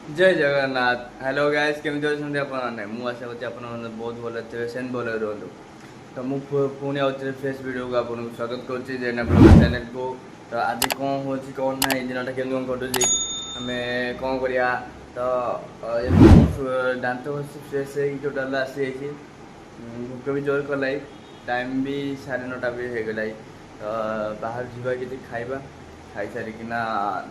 जय Jagannath. Hello guys, केମିତି ଅଛନ୍ତି ଆପଣମାନେ? ମୁଁ ଆଶା କରୁଛି ଆପଣମାନେ ବହୁତ ଭଲ ଥିବେ, ସେମିତି ଭଲରେ ରୁହନ୍ତୁ। ତ ମୁଁ ପୁଣି ଆଉଥରେ ଫ୍ରେଶ୍ ଭିଡ଼ିଓକୁ ଆପଣଙ୍କୁ ସ୍ୱାଗତ କରୁଛି ଜେନା ବ୍ଲଗ୍ ଚ୍ୟାନେଲକୁ। ତ ଆଜି କ'ଣ ହେଉଛି କ'ଣ ନାହିଁ, ଦିନଟା କେମିତି କ'ଣ କଟୁଛି, ଆମେ କ'ଣ କରିବା। ତ ଦାନ୍ତ ଘଷି ଫ୍ରେଶ୍ ହେଇକି ଟୋଟାଲ୍ ଆସିଯାଇଛି। ଭୋକ ବି ଜୋର କଲାଇ, ଟାଇମ୍ ବି 9:30 ବି ହେଇଗଲାଇ। ତ ବାହାରୁ ଯିବା କିଛି ଖାଇବା, ଖାଇସାରିକିନା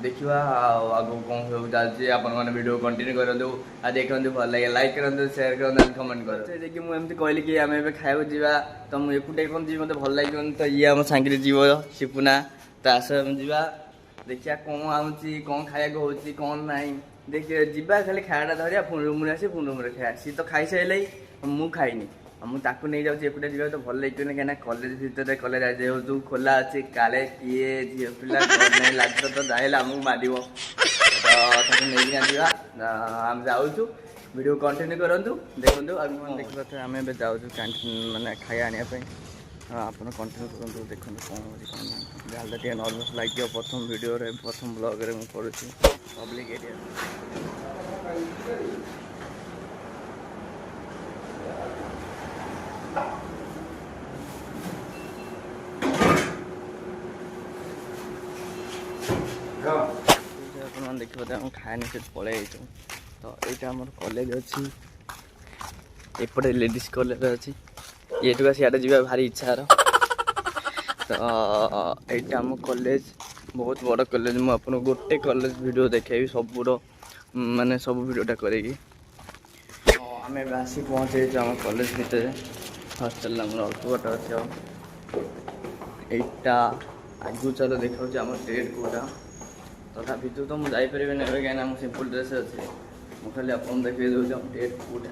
ଦେଖିବା ଆଉ ଆଗକୁ କ'ଣ ସବୁ ଚାଲିଛି। ଆପଣମାନେ ଭିଡ଼ିଓ କଣ୍ଟିନ୍ୟୁ କରନ୍ତୁ ଆଉ ଦେଖନ୍ତୁ, ଭଲ ଲାଗେ ଲାଇକ୍ କରନ୍ତୁ, ସେୟାର କରନ୍ତୁ, କମେଣ୍ଟ କରନ୍ତୁ। ଯାଇକି ମୁଁ ଏମିତି କହିଲି କି ଆମେ ଏବେ ଖାଇବାକୁ ଯିବା, ତ ମୁଁ ଏକୁଟିଆ କ'ଣ ଯିବି, ମୋତେ ଭଲ ଲାଗିବନି। ତ ଇଏ ଆମ ସାଙ୍ଗରେ ଯିବ, ସିପୁନା। ତ ଆସ ଆମେ ଯିବା, ଦେଖିବା କ'ଣ ଆଉଛି, କ'ଣ ଖାଇବାକୁ ହେଉଛି, କ'ଣ ନାହିଁ। ଯିବା ଖାଲି ଖାଇବାଟା ଧରିବା, ପୁଣି ରୁମ୍ରେ ଆସି ପୁଣି ରୁମ୍ରେ ଖାଇବା। ସିଏ ତ ଖାଇସାରିଲେ, ମୁଁ ଖାଇନି। ମୁଁ ତାକୁ ନେଇଯାଉଛି ଏକୁଟିଆ ଯିବାକୁ ତ ଭଲ ଲାଗିବନି, କାହିଁକିନା କଲେଜ ଭିତରେ କଲେଜ ଯେହେତୁ ଖୋଲା ଅଛି, କାଳେ କିଏ ଝିଅ ପିଲା ନାହିଁ ଲାଜ ତ ଯାହେଲେ ଆମକୁ ମାରିବ। ତ ତାକୁ ନେଇକିନା ଯିବା। ଆମେ ଯାଉଛୁ, ଭିଡ଼ିଓ କଣ୍ଟିନ୍ୟୁ କରନ୍ତୁ, ଦେଖନ୍ତୁ। ଆଉ କ'ଣ ଦେଖିପାରୁଥିବେ, ଆମେ ଏବେ ଯାଉଛୁ କ୍ୟାଣ୍ଟିନ୍ ମାନେ ଖାଇବା ଆଣିବା ପାଇଁ। ଆପଣ କଣ୍ଟିନ୍ୟୁ କରନ୍ତୁ, ଦେଖନ୍ତୁ କ'ଣ ହେଉଛି କ'ଣ ନାହିଁ। ଯାହାହେଲେ ଟିକେ ନର୍ଭସ୍ ଲାଗିବ, ପ୍ରଥମ ଭିଡ଼ିଓରେ ପ୍ରଥମ ବ୍ଲଗ୍ରେ ମୁଁ କରୁଛି ପବ୍ଲିକ୍ ଏରିଆ। ଆପଣମାନେ ଦେଖିପାରୁଥିବେ ଆମେ ଖାଇନି, ସେଠି ପଳେଇ ଯାଇଛୁ। ତ ଏଇଟା ଆମର କଲେଜ ଅଛି, ଏପଟେ ଲେଡ଼ିଜ୍ କଲେଜ ଅଛି। ଏଇଠୁ ସିଆଡ଼େ ଯିବା ଭାରି ଇଚ୍ଛାର। ତ ଏଇଟା ଆମ କଲେଜ, ବହୁତ ବଡ଼ କଲେଜ। ମୁଁ ଆପଣଙ୍କୁ ଗୋଟେ କଲେଜ ଭିଡ଼ିଓ ଦେଖେଇବି, ସବୁର ମାନେ ସବୁ ଭିଡ଼ିଓଟା କରିକି। ଆମେ ଏବେ ଆସି ପହଞ୍ଚିଯାଇଛୁ ଆମ କଲେଜ ଭିତରେ। ହଷ୍ଟେଲ ଆମର ଅଳ୍ପ ବାଟ ଅଛି। ଆଉ ଏଇଟା ଆଗକୁ ଚାଲ ଦେଖାଉଛି ଆମ ଡେଟ୍ କେଉଁଟା। ତ ତା ଭିତରୁ ତ ମୁଁ ଯାଇପାରିବିନି ଏବେ, କାହିଁକିନା ମୁଁ ସିମ୍ପଲ୍ ଡ୍ରେସ୍ ଅଛି। ମୁଁ ଖାଲି ଆପଣଙ୍କୁ ଦେଖେଇ ଦେଉଛି ଆମ ଡେଟ୍ କେଉଁଟା।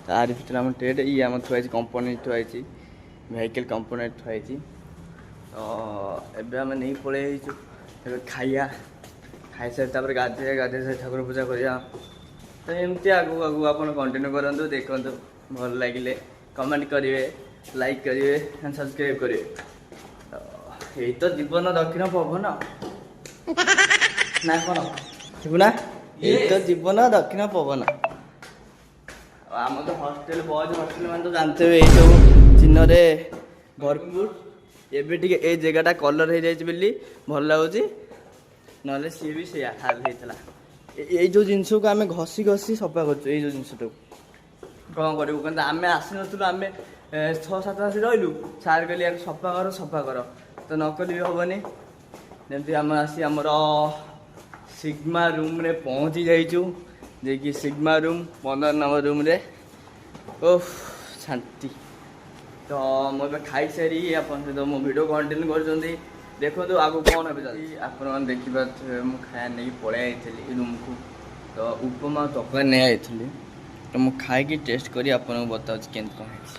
ତାରି ଭିତରେ ଆମ ଡେଟ୍ ଇଏ ଆମର ଥୁଆ ହେଇଛି, କମ୍ପୋନେଣ୍ଟ ଥୁଆ ହେଇଛି, ଭେହିକେଲ୍ କମ୍ପୋନେଣ୍ଟ ଥୁଆ ହେଇଛି। ତ ଏବେ ଆମେ ନେଇ ପଳେଇ ଯାଇଛୁ। ଏବେ ଖାଇବା, ଖାଇସାରି ତାପରେ ଗାଧେଇ ସାରି ଠାକୁର ପୂଜା କରିବା। ତ ଏମିତି ଆଗକୁ ଆଗକୁ ଆପଣ କଣ୍ଟିନ୍ୟୁ କରନ୍ତୁ, ଦେଖନ୍ତୁ। ଭଲ ଲାଗିଲେ କମେଣ୍ଟ କରିବେ, ଲାଇକ୍ କରିବେ, ସବସ୍କ୍ରାଇବ୍ କରିବେ। ଏଇ ତ ଜୀବନ ଦକ୍ଷିଣ ପବନ ନା କ'ଣ ଶିବୁନା? ଏଇ ତ ଜୀବନ ଦକ୍ଷିଣ ପବନ। ଆମର ତ ହଷ୍ଟେଲ ବଏଜ୍ ହଷ୍ଟେଲ ମାନେ ତ ଜାଣିଥିବେ, ଏଇସବୁ ଚିହ୍ନରେ ଭରପୁର। ଏବେ ଟିକେ ଏଇ ଜାଗାଟା କଲର୍ ହେଇଯାଇଛି ବୋଲି ଭଲ ଲାଗୁଛି, ନହେଲେ ସିଏ ବି ସେଇଆ ହାଲ ହେଇଥିଲା। ଏଇ ଯେଉଁ ଜିନିଷକୁ ଆମେ ଘଷି ଘଷି ସଫା କରୁଛୁ, ଏଇ ଯେଉଁ ଜିନିଷଟାକୁ କ'ଣ କରିବୁ। କିନ୍ତୁ ଆମେ ଆସିନଥିଲୁ, ଆମେ 6-7 ମାସ ରହିଲୁ। ସାର୍ କହିଲେ ୟାକୁ ସଫା କର। ତ ନକଲି ବି ହେବନି। ଯେମିତି ଆମେ ଆସି ଆମର ସିଗ୍ମା ରୁମ୍ରେ ପହଞ୍ଚି ଯାଇଛୁ, ଯାଇକି ସିଗ୍ମା ରୁମ୍ 15 ନମ୍ବର ରୁମ୍ରେ। ଓଃ ଶାନ୍ତି। ତ ମୁଁ ଏବେ ଖାଇସାରି ଆପଣଙ୍କ ସହିତ ମୋ ଭିଡ଼ିଓ କଣ୍ଟିନ୍ୟୁ କରୁଛନ୍ତି, ଦେଖନ୍ତୁ ଆଗକୁ କ'ଣ ଏବେ ଚାଲିଛି। ଆପଣମାନେ ଦେଖିପାରୁଥିବେ, ମୁଁ ଖାଇବା ନେଇକି ପଳେଇ ଯାଇଥିଲି ରୁମ୍କୁ। ତ ଉପମା ଚକୋଲେଟ୍ ନେଇ ଯାଇଥିଲି। ତ ମୁଁ ଖାଇକି ଟେଷ୍ଟ କରି ଆପଣଙ୍କୁ ବତାଉଛି କେମିତି କ'ଣ ହେଇଛି।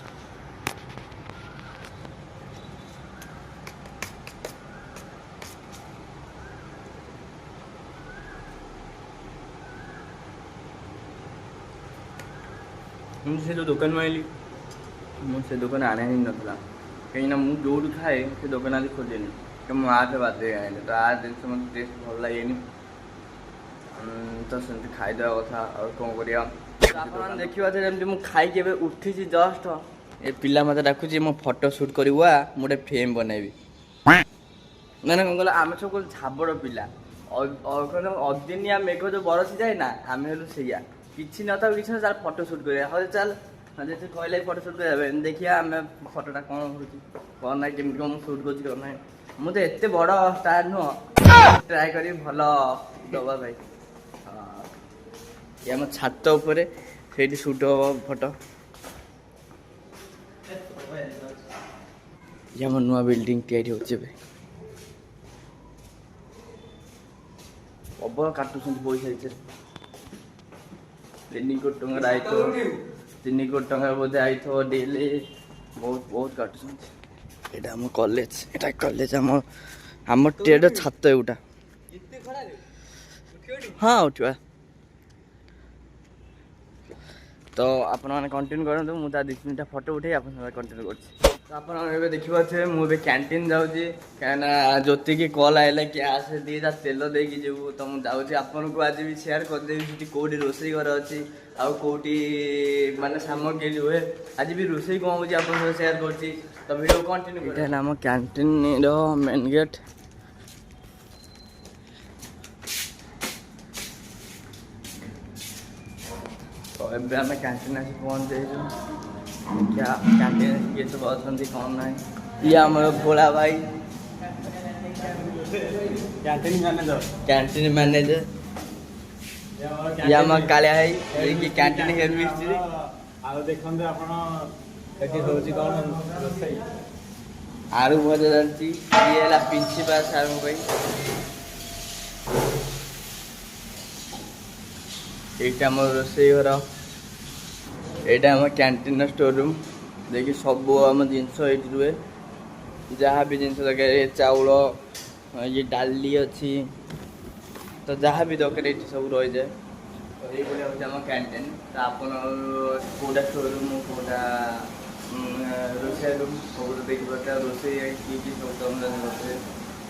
ମୁଁ ସେ ଯେଉଁ ଦୋକାନରୁ ଆଣିଲି, ମୁଁ ସେ ଦୋକାନ ଆଣେ ହିଁ ନଥିଲା, କାହିଁକିନା ମୁଁ ଯେଉଁଠୁ ଖାଏ ସେ ଦୋକାନ ଆଜି ଖୋଜେନି। ତ ମୁଁ ଆଠେ ବାଧ୍ୟ ଆଣିଲି। ତ ଜିନିଷ ମୋତେ ଟେଷ୍ଟ ଭଲ ଲାଗେନି, ତ ସେମିତି ଖାଇଦେବା କଥା। ଆଉ କ'ଣ କରିବା। ଆପଣମାନେ ଦେଖିପାରୁଥିବେ, ଯେମିତି ମୁଁ ଖାଇକି ଏବେ ଉଠିଛି ଜଷ୍ଟ, ଏ ପିଲା ମୋତେ ଡାକୁଛି ମୋ ଫଟୋ ସୁଟ୍ କରିବୁ, ମୁଁ ଗୋଟେ ଫ୍ରେମ୍ ବନେଇବି। ମାନେ କ'ଣ କହିଲ, ଆମେ ସବୁ ଝାବଡ଼ ପିଲା। ଅଦିନିଆ ମେଘ ଯେଉଁ ବରସି ଯାଏ ନା, ଆମେ ହେଲୁ ସେଇଆ। କିଛି ନଥାଉ, କିଛି ନା ଚାଲ ଫଟୋ ସୁଟ୍ କରିବା। ହଉ ଚାଲ, ଯଦି କହିଲେ ଫଟୋ ସୁଟ୍ କରିବା ପାଇଁ, ଦେଖିବା ଆମେ ଫଟୋଟା କ'ଣ ହେଉଛି କ'ଣ ନାହିଁ, କେମିତି କ'ଣ ମୁଁ ସୁଟ୍ କରୁଛି କ'ଣ ନାହିଁ। ମୁଁ ତ ଏତେ ବଡ଼ ଷ୍ଟାର୍ ନୁହଁ, ଟ୍ରାଏ କରିବି ଭଲ ଦେବା ପାଇଁ। ଏ ଆମ ଛାତ ଉପରେ, ସେଇଠି ସୁଟ୍ ହେବ ଫଟୋ। ଇଏ ଆମ ନୂଆ ବିଲ୍ଡିଂ ତିଆରି ହେଉଛି ଏବେ। ପ୍ରବଳ କାଟୁଛନ୍ତି ପଇସା ଭିତରେ। 3 କୋଟି ଟଙ୍କାର ଆଇଥିବ, 3 କୋଟି ଟଙ୍କା ବୋଧେ ଆଇଥିବ ଡେଲି। ବହୁତ କାଟୁଛନ୍ତି। ଏଇଟା ଆମ କଲେଜ, ଏଇଟା କଲେଜ ଆମ ଟେଡ୍ ଛାତ ଏଇଟା। ହଁ ଉଠିବା। ତ ଆପଣମାନେ କଣ୍ଟିନ୍ୟୁ କରନ୍ତୁ, ମୁଁ ତା 2-3ଟା ଫଟୋ ଉଠେଇ ଆପଣଙ୍କ ସାଙ୍ଗରେ କଣ୍ଟିନ୍ୟୁ କରୁଛି। ଆପଣ ଏବେ ଦେଖିପାରୁଥିବେ ମୁଁ ଏବେ କ୍ୟାଣ୍ଟିନ୍ ଯାଉଛି କାହିଁକିନା ଜ୍ୟୋତିକି କଲ୍ ଆଇଲା କି ଆସେ ଦୁଇଟା ତେଲ ଦେଇକି ଯିବୁ ତ ମୁଁ ଯାଉଛି ଆପଣଙ୍କୁ ଆଜି ବି ସେୟାର କରିଦେବି ସେଠି କେଉଁଠି ରୋଷେଇ ଘର ଅଛି ଆଉ କେଉଁଠି ମାନେ ସାମଗ୍ରୀ ରୁହେ ଆଜି ବି ରୋଷେଇ କ'ଣ ହେଉଛି ଆପଣଙ୍କ ସହିତ ସେୟାର କରୁଛି ତ ଭିଡ଼ିଓ କଣ୍ଟିନ୍ୟୁ। ଏଇଟା ହେଲା ଆମ କ୍ୟାଣ୍ଟିନ୍ର ମେନ୍ ଗେଟ୍। ତ ଏବେ ଆମେ କ୍ୟାଣ୍ଟିନ୍ ଆସି ପହଞ୍ଚିଯାଇଛୁ। କ୍ୟାଣ୍ଟିନ୍ କିଏ ସବୁ ଅଛନ୍ତି କ'ଣ ନାହିଁ। ଇଏ ଆମର ଭୋଳା ଭାଇ କ୍ୟାଣ୍ଟିନ୍ ମ୍ୟାନେଜର। ଇଏ ଆମ କାଳିଆ ଭାଇ ଯିଏକି କ୍ୟାଣ୍ଟିନ୍ ହେଡ୍ ମିସ୍ତ୍ରୀ। ଆଉ ଦେଖନ୍ତୁ ଆପଣ ଏଠି ହେଉଛି କ'ଣ ରୋଷେଇ। ଆଳୁ ଭଜା ଚାଲିଛି। ଇଏ ହେଲା ପ୍ରିନ୍ସିପାଲ ସାର୍ଙ୍କ ପାଇଁ। এইটা আমার ରୋଷେଇ ଘର। এইটা ଆମ କ୍ୟାଣ୍ଟିନ୍ର ଷ୍ଟୋର ରୁମ୍। ଦେଖି ସବୁ ଆମ ଜିନିଷ ଏଇଠି ରୁହେ ଯାହା ବି ଜିନିଷ ଦରକାର ଚାଉଳ ଇଏ ଡାଲି ଅଛି ତ ଯାହା ବି ଦରକାର ଏଇଠି ସବୁ ରହିଯାଏ। ତ ଏଇଭଳିଆ ହେଉଛି ଆମ କ୍ୟାଣ୍ଟିନ୍। ତ ଆପଣ କେଉଁଟା ଷ୍ଟୋର ରୁମ୍ କେଉଁଟା ରୋଷେଇ ରୁମ୍ ସବୁ ଦେଖିପାରୁଥିବେ। ରୋଷେଇ କି ସବୁ ତମେ ଜାଣିପାରୁଥିବେ।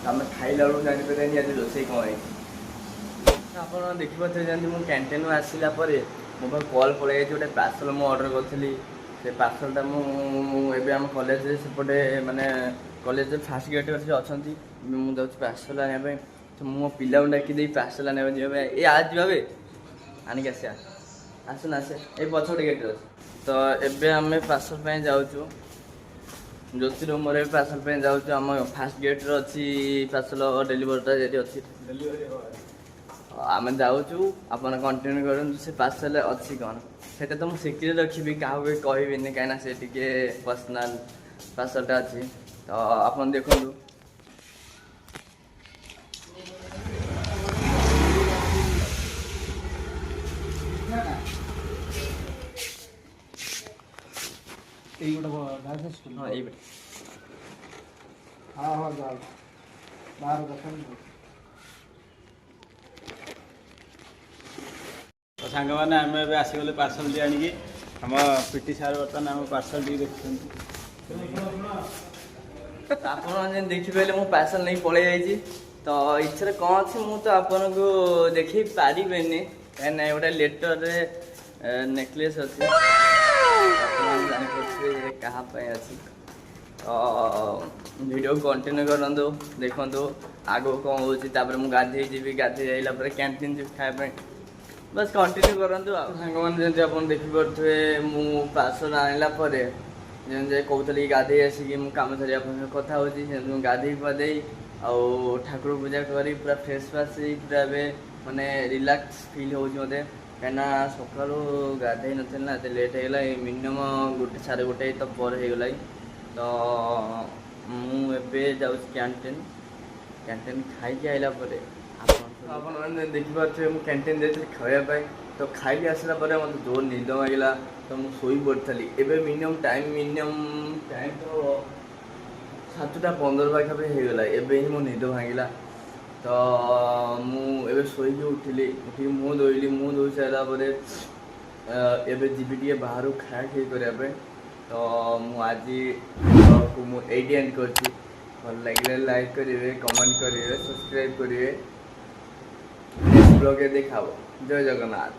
ଆମେ ଖାଇଲା ବେଳକୁ ଜାଣିପାରିବାନି ଆଜି ରୋଷେଇ କ'ଣ ହେଇଛି। ଆପଣ ଦେଖିପାରୁଥିବେ ଯେମିତି ମୁଁ କ୍ୟାଣ୍ଟିନ୍ରୁ ଆସିଲା ପରେ ମୋ ପାଖକୁ କଲ୍ ପଳେଇ ଯାଇଛି ଗୋଟେ ପାର୍ସଲ୍ ମୁଁ ଅର୍ଡ଼ର କରିଥିଲି। ସେ ପାର୍ସଲ୍ଟା ମୁଁ ଏବେ ଆମ କଲେଜରେ ସେପଟେ ମାନେ କଲେଜରେ ଫାର୍ଷ୍ଟ ଗେଟ୍ରେ ସେ ଅଛନ୍ତି। ମୁଁ ଯାଉଛି ପାର୍ସଲ୍ ଆଣିବା ପାଇଁ। ତ ମୁଁ ମୋ ପିଲାଙ୍କୁ ଡାକି ଦେଇ ପାର୍ସଲ୍ ଆଣିବା ଯିବା ପାଇଁ ଏ ଯିବା ବେ ଆଣିକି ଆସିବା ଆସୁନ ଆସେ ଏଇ ପଛପଟେ ଗେଟ୍ରେ ଅଛି। ତ ଏବେ ଆମେ ପାର୍ସଲ୍ ପାଇଁ ଯାଉଛୁ। ଜ୍ୟୋତିର ମୋର ଏବେ ପାର୍ସଲ୍ ପାଇଁ ଯାଉଛୁ। ଆମ ଫାର୍ଷ୍ଟ ଗେଟ୍ରେ ଅଛି ପାର୍ସଲ୍ ଡେଲିଭରିଟା ଯେଠି ଅଛି ଡେଲିଭରି ଆମେ ଯାଉଛୁ। ଆପଣ କଣ୍ଟିନ୍ୟୁ କରନ୍ତୁ ସେ ପାର୍ସଲରେ ଅଛି କ'ଣ ସେଇଟା ତ ମୁଁ ସିକ୍ରେଟ୍ ରଖିବି କାହାକୁ ବି କହିବିନି କାହିଁକିନା ସେ ଟିକେ ପର୍ସନାଲ୍ ପାର୍ସଲଟା ଅଛି। ତ ଆପଣ ଦେଖନ୍ତୁ। ଏଇ ଗୋଟେ ହଁ ଏଇ ହଁ ହଁ ଯାଉ ବାହାର ଦେଖନ୍ତୁ। ତ ସାଙ୍ଗମାନେ ଆମେ ଏବେ ଆସିଗଲେ ପାର୍ସଲଟି ଆଣିକି। ଆମ ପିଟି ସାର୍ ବର୍ତ୍ତମାନ ଆମ ପାର୍ସଲଟି ଦେଖୁଛନ୍ତି। ଆପଣ ଯେମିତି ଦେଖିପାରିଲେ ମୁଁ ପାର୍ସଲ ନେଇ ପଳେଇ ଯାଇଛି। ତ ଇଚ୍ଛାରେ କ'ଣ ଅଛି ମୁଁ ତ ଆପଣଙ୍କୁ ଦେଖେଇ ପାରିବେନି କାହିଁକିନା ଗୋଟେ ଲେଟରରେ ନେକଲେସ୍ ଅଛି। ଆପଣ ଜାଣିପାରୁଥିବେ କାହା ପାଇଁ ଅଛି। ତ ଭିଡ଼ିଓ କଣ୍ଟିନ୍ୟୁ କରନ୍ତୁ ଦେଖନ୍ତୁ ଆଗକୁ କ'ଣ ହେଉଛି। ତାପରେ ମୁଁ ଗାଧେଇ ଯିବି। ଗାଧେଇ ଯାଇଲା ପରେ କ୍ୟାଣ୍ଟିନ୍ ଯିବି ଖାଇବା ପାଇଁ। ବାସ୍ କଣ୍ଟିନ୍ୟୁ କରନ୍ତୁ। ଆଉ ସାଙ୍ଗମାନେ ଯେମିତି ଆପଣ ଦେଖିପାରୁଥିବେ ମୁଁ ପାର୍ସଲ ଆଣିଲା ପରେ ଯେମିତି କହୁଥିଲି ଗାଧେଇ ଆସିକି ମୁଁ କାମ ସାରି ଆପଣଙ୍କ ସହ କଥା ହେଉଛି। ସେମିତି ମୁଁ ଗାଧେଇ ପାଧେଇ ଆଉ ଠାକୁର ପୂଜା କରି ପୁରା ଫ୍ରେଶ୍ ଫ୍ରାସ୍ ହେଇ ପୁରା ଏବେ ମାନେ ରିଲାକ୍ସ ଫିଲ୍ ହେଉଛି ମୋତେ କାହିଁକିନା ସକାଳୁ ଗାଧେଇ ନଥିଲି ନା ଏତେ ଲେଟ୍ ହେଇଗଲା। ମିନିମମ୍ 1 ସାଢ଼େ 1 ତ ପରେ ହେଇଗଲା। ତ ମୁଁ ଏବେ ଯାଉଛି କ୍ୟାଣ୍ଟିନ୍ ଖାଇକି ଆସିଲା ପରେ ଆପଣମାନେ ଦେଖିପାରୁଥିବେ ମୁଁ କ୍ୟାଣ୍ଟିନ୍ ଯାଇଥିଲି ଖାଇବା ପାଇଁ। ତ ଖାଇକି ଆସିଲା ପରେ ମୋତେ ଜୋର ନିଦ ମାଗିଲା ତ ମୁଁ ଶୋଇ ପଡ଼ିଥିଲି। ଏବେ ମିନିମମ୍ ଟାଇମ୍ ତ 7ଟା 15 ପାଖାପାଖି ହେଇଗଲା। ଏବେ ହିଁ ମୋ ନିଦ ଭାଙ୍ଗିଲା। ତ ମୁଁ ଏବେ ଶୋଇକି ଉଠିକି ମୁହଁ ଧୋଇଲି। ମୁହଁ ଧୋଇ ସାରିଲା ପରେ ଏବେ ଯିବି ଟିକେ ବାହାରକୁ ଖାଇବା କରିବା ପାଇଁ। ତ ମୁଁ ଆଜି ମୁଁ ଏଇଠି ଏଣ୍ଡ କରିଛି। ଭଲ ଲାଗିଲେ ଲାଇକ୍ କରିବେ, କମେଣ୍ଟ କରିବେ, ସବସ୍କ୍ରାଇବ୍ କରିବେ। ନେକ୍ସଟ ବ୍ଲଗରେ ଦେଖା ହେବ। ଜୟ ଜଗନ୍ନାଥ।